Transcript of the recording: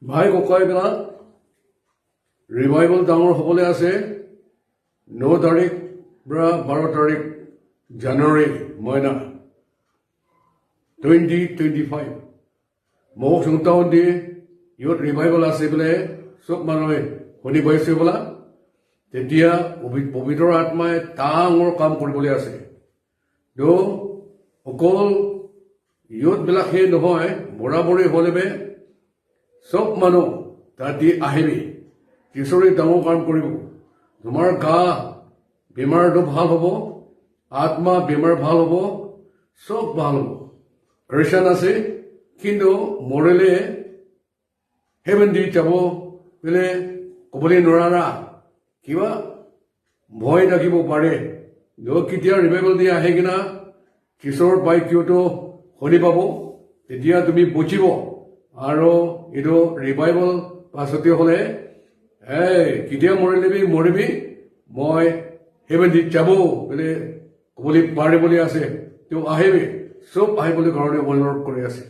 ভাই ককাইবিলাক ৰিভাইভেল ডাঙৰ হ'বলৈ আছে 9 তাৰিখ পৰা 12 তাৰিখ জানুৱাৰী মহিনা 2025 মোক সন্তান দি ইয়ত ৰিভাইভেল আছে বোলে চব মানুহে শুনি পাইছে বোলা তেতিয়া পবিত্ৰ আত্মাই ডাঙৰ কাম কৰিবলৈ আছে তো অকল ইয়তবিলাক সেই নহয় বৰাবৰি হ'লে চব মানুহ তাতে আহিবি ঈশ্বৰে ডাঙৰ কাম কৰিব তোমাৰ গা বেমাৰটো ভাল হ'ব আত্মা বেমাৰ ভাল হ'ব চব ভাল হ'ব খ্ৰীষ্টান আছে কিন্তু মৰিলে হেভেন দি যাব বোলে ক'বলৈ নোৱাৰা কিবা ভয় থাকিব পাৰে কেতিয়া ৰিভাইভেল দি আহে কিনা ঈশ্বৰৰ বাক্যটো শুনি পাব তেতিয়া তুমি বুজিব আৰু এইটো ৰিভাইভেল পাছতে হ'লে কেতিয়া মৰিবি মই হেভেন দি যাব বোলে ক'বলৈ পাৰে বুলি আছে তেওঁ আহিবি চব আহিবলৈ কাৰণে অনুৰোধ কৰি আছে